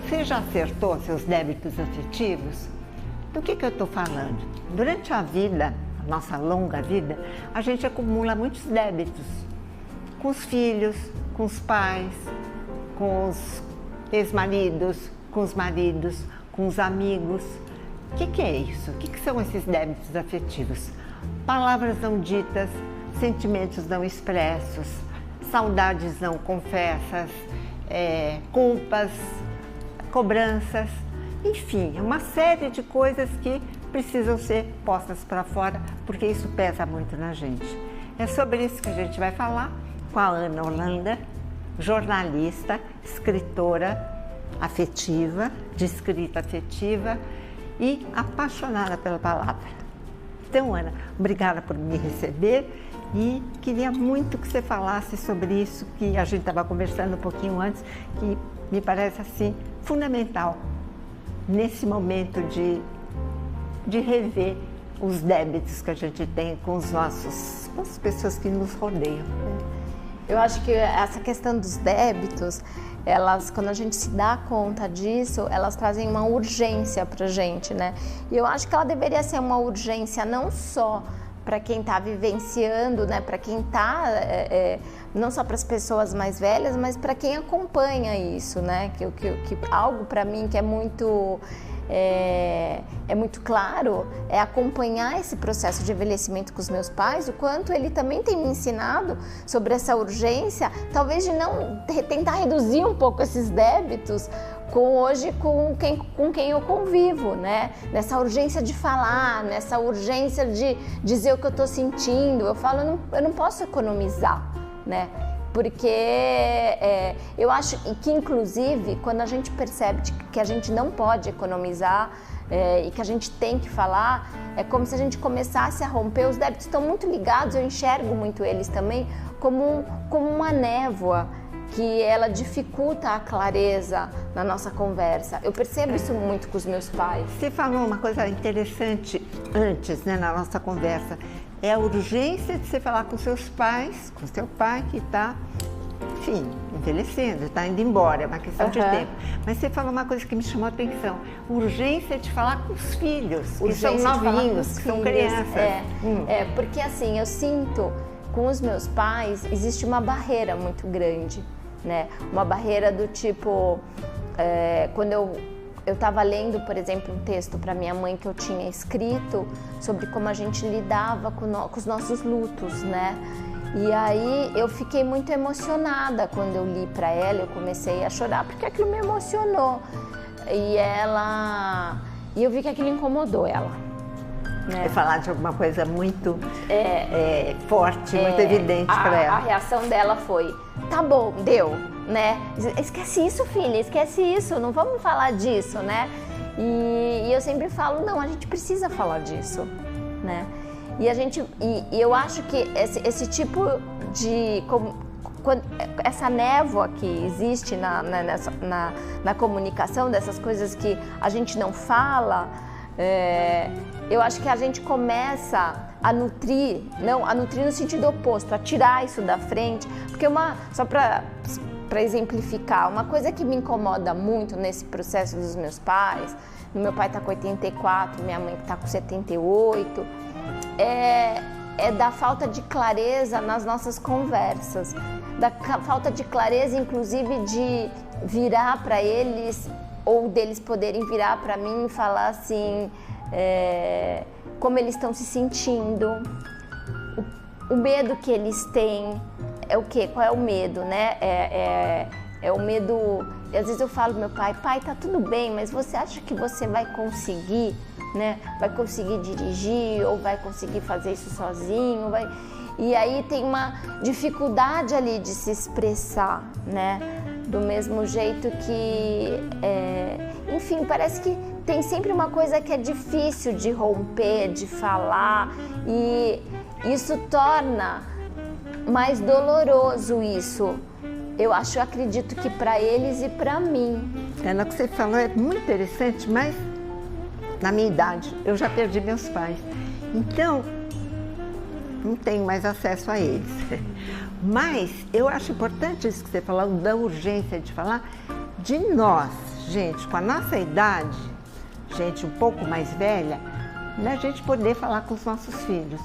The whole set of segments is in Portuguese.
Você já acertou seus débitos afetivos? Do que eu estou falando? Durante a vida, a nossa longa vida, a gente acumula muitos débitos. Com os filhos, com os pais, com os ex-maridos, com os maridos, com os amigos. O que é isso? O que são esses débitos afetivos? Palavras não ditas, sentimentos não expressos, saudades não confessas, culpas, cobranças, enfim, uma série de coisas que precisam ser postas para fora, porque isso pesa muito na gente. É sobre isso que a gente vai falar com a Ana Holanda, jornalista, escritora afetiva, de escrita afetiva e apaixonada pela palavra. Então, Ana, obrigada por me receber e queria muito que você falasse sobre isso que a gente estava conversando um pouquinho antes, que me parece assim fundamental nesse momento de rever os débitos que a gente tem com com as pessoas que nos rodeiam. Eu acho que essa questão dos débitos, quando a gente se dá conta disso, elas trazem uma urgência pra gente, né? E eu acho que ela deveria ser uma urgência não só para quem está vivenciando, né? Para quem está, não só para as pessoas mais velhas, mas para quem acompanha isso, né? Que algo para mim que é muito claro, é acompanhar esse processo de envelhecimento com os meus pais, o quanto ele também tem me ensinado sobre essa urgência, talvez de não tentar reduzir um pouco esses débitos com quem eu convivo, né? Nessa urgência de falar, nessa urgência de dizer o que eu estou sentindo. Eu falo, eu não posso economizar, né? Porque eu acho que, inclusive, quando a gente percebe que a gente não pode economizar e que a gente tem que falar, é como se a gente começasse a romper. Os débitos estão muito ligados, eu enxergo muito eles também como uma névoa que ela dificulta a clareza na nossa conversa. Eu percebo isso muito com os meus pais. Você falou uma coisa interessante antes, né, na nossa conversa. É a urgência de você falar com seus pais, com seu pai que está, enfim, envelhecendo, está indo embora, é uma questão de tempo. Mas você falou uma coisa que me chamou a atenção. Urgência de falar com os filhos, que são novinhos, que são crianças. Porque assim, eu sinto, com os meus pais, existe uma barreira muito grande, né? Uma barreira do tipo, quando eu estava lendo, por exemplo, um texto para minha mãe que eu tinha escrito sobre como a gente lidava com os nossos lutos, né? E aí eu fiquei muito emocionada quando eu li para ela, eu comecei a chorar porque aquilo me emocionou. E eu vi que aquilo incomodou ela. Né? Falar de alguma coisa muito forte, muito evidente para ela. A reação dela foi, tá bom, deu, né? Esquece isso, filha, esquece isso, não vamos falar disso, né? E eu sempre falo, não, a gente precisa falar disso, né? E eu acho que esse tipo de... essa névoa que existe na comunicação, dessas coisas que a gente não fala, eu acho que a gente começa a nutrir no sentido oposto, a tirar isso da frente, porque só para exemplificar, uma coisa que me incomoda muito nesse processo dos meus pais, meu pai está com 84, minha mãe está com 78, é da falta de clareza nas nossas conversas, da falta de clareza, inclusive, de virar para eles, ou deles poderem virar para mim e falar assim, como eles estão se sentindo, o medo que eles têm, é o quê? Qual é o medo, né? É o medo, às vezes eu falo pro meu pai, tá tudo bem, mas você acha que você vai conseguir, né? Vai conseguir dirigir ou vai conseguir fazer isso sozinho? E aí tem uma dificuldade ali de se expressar, né? Do mesmo jeito que, enfim, parece que tem sempre uma coisa que é difícil de romper, de falar, e isso torna mais doloroso isso. Eu acredito que para eles e para mim. O que você falou é muito interessante, mas na minha idade eu já perdi meus pais. Então, não tenho mais acesso a eles. Mas eu acho importante isso que você falou, da urgência de falar de nós, gente com a nossa idade, gente um pouco mais velha, da gente poder falar com os nossos filhos,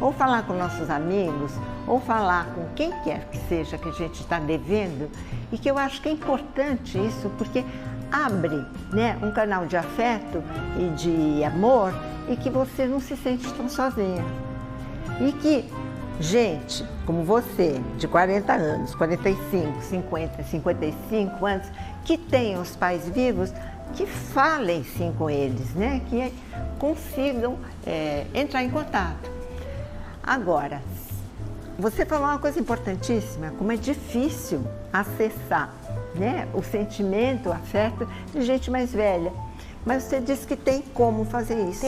ou falar com nossos amigos, ou falar com quem quer que seja que a gente está devendo, e que eu acho que é importante isso, porque abre, né, um canal de afeto e de amor, e que você não se sente tão sozinha. E que gente como você, de 40 anos, 45, 50, 55 anos, que tem os pais vivos, que falem sim com eles, né? Que consigam entrar em contato. Agora, você falou uma coisa importantíssima, como é difícil acessar, né, o sentimento, o afeto de gente mais velha. Mas você disse que tem como fazer isso.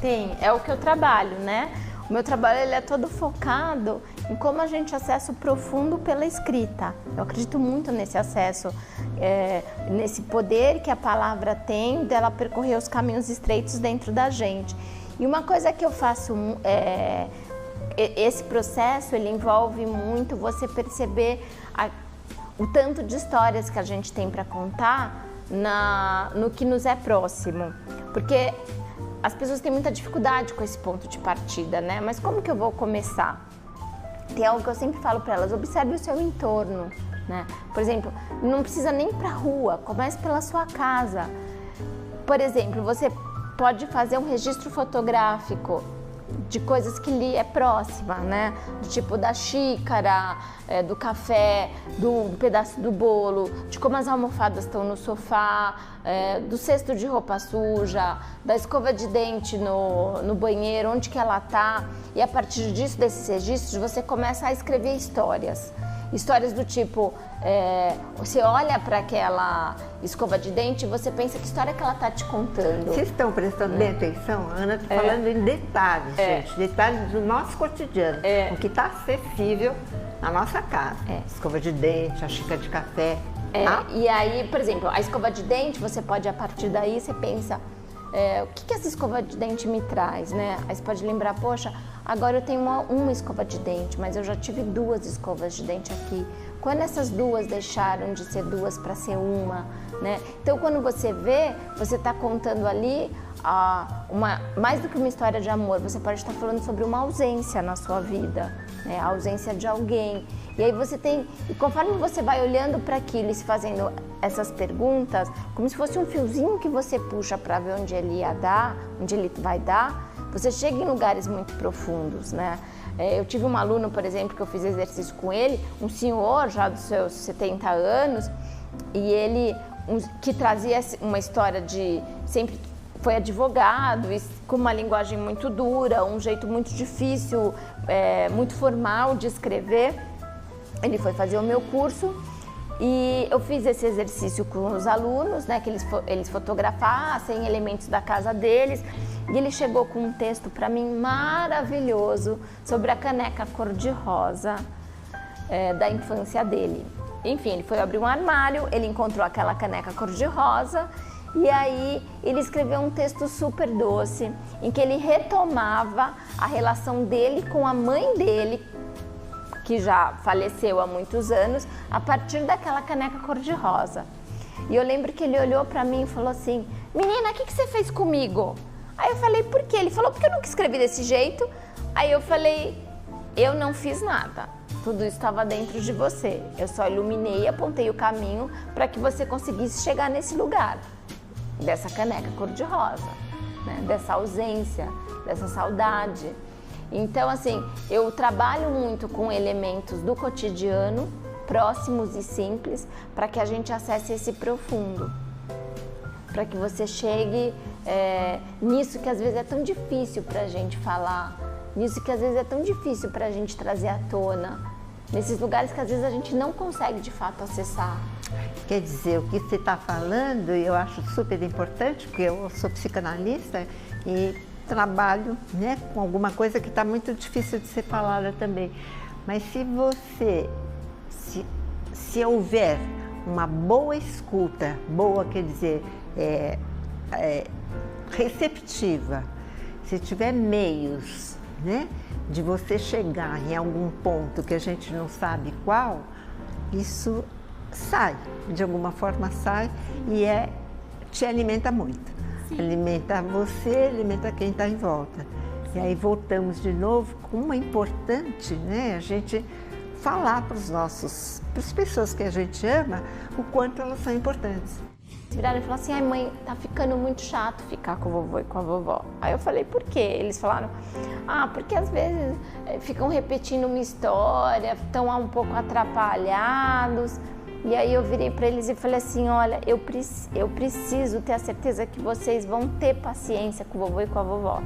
Tem. É o que eu trabalho, né? O meu trabalho ele é todo focado em como a gente acessa o profundo pela escrita. Eu acredito muito nesse acesso, nesse poder que a palavra tem dela percorrer os caminhos estreitos dentro da gente. E uma coisa que eu faço, esse processo ele envolve muito você perceber o tanto de histórias que a gente tem para contar no que nos é próximo. Porque as pessoas têm muita dificuldade com esse ponto de partida, né? Mas como que eu vou começar? Tem algo que eu sempre falo para elas, observe o seu entorno, né? Por exemplo, não precisa nem ir para a rua, comece pela sua casa. Por exemplo, você pode fazer um registro fotográfico de coisas que lhe é próxima, né? Do tipo da xícara, do café, do pedaço do bolo, de como as almofadas estão no sofá, do cesto de roupa suja, da escova de dente no banheiro, onde que ela tá. E a partir disso, desses registros, você começa a escrever histórias. Histórias do tipo, você olha para aquela escova de dente e você pensa que história que ela está te contando. Vocês estão prestando bem atenção? A Ana está falando em detalhes, gente. Detalhes do nosso cotidiano. O que está acessível na nossa casa. Escova de dente, a xícara de café. E aí, por exemplo, a escova de dente, você pode, a partir daí, você pensa... o que essa escova de dente me traz, né? Aí você pode lembrar, poxa, agora eu tenho uma escova de dente, mas eu já tive 2 escovas de dente aqui. Quando essas 2 deixaram de ser 2 para ser uma, né? Então, quando você vê, você está contando ali mais do que uma história de amor, você pode estar falando sobre uma ausência na sua vida, né? A ausência de alguém. E aí e conforme você vai olhando para aquilo e se fazendo essas perguntas, como se fosse um fiozinho que você puxa para ver onde ele ia dar, onde ele vai dar, você chega em lugares muito profundos, né? Eu tive um aluno, por exemplo, que eu fiz exercício com ele, um senhor já dos seus 70 anos, e ele que trazia uma história de sempre foi advogado, com uma linguagem muito dura, um jeito muito difícil, muito formal de escrever. Ele foi fazer o meu curso e eu fiz esse exercício com os alunos, né, que eles fotografassem elementos da casa deles, e ele chegou com um texto para mim maravilhoso sobre a caneca cor-de-rosa da infância dele. Enfim, ele foi abrir um armário, ele encontrou aquela caneca cor-de-rosa e aí ele escreveu um texto super doce em que ele retomava a relação dele com a mãe dele, que já faleceu há muitos anos, a partir daquela caneca cor-de-rosa. E eu lembro que ele olhou para mim e falou assim, menina, o que você fez comigo? Aí eu falei, por quê? Ele falou, porque eu nunca escrevi desse jeito. Aí eu falei, eu não fiz nada, tudo isso estava dentro de você. Eu só iluminei, apontei o caminho para que você conseguisse chegar nesse lugar, dessa caneca cor-de-rosa, né? Dessa ausência, dessa saudade. Então, assim, eu trabalho muito com elementos do cotidiano, próximos e simples, para que a gente acesse esse profundo. Para que você chegue nisso que às vezes é tão difícil para a gente falar, nisso que às vezes é tão difícil para a gente trazer à tona, nesses lugares que às vezes a gente não consegue de fato acessar. Quer dizer, o que você está falando, eu acho super importante, porque eu sou psicanalista e trabalho, né, com alguma coisa que está muito difícil de ser falada também. Mas se houver uma boa escuta, boa quer dizer, receptiva, se tiver meios, né, de você chegar em algum ponto que a gente não sabe qual, isso sai, de alguma forma sai e é te alimenta muito. Sim. Alimenta você, alimenta quem está em volta. E aí voltamos de novo, como é importante, né, a gente falar para as pessoas que a gente ama, o quanto elas são importantes. Viraram e falaram assim, ai mãe, tá ficando muito chato ficar com o vovô e com a vovó. Aí eu falei, por quê? Eles falaram, porque às vezes ficam repetindo uma história, estão um pouco atrapalhados. E aí eu virei para eles e falei assim, olha, eu preciso ter a certeza que vocês vão ter paciência com o vovô e com a vovó.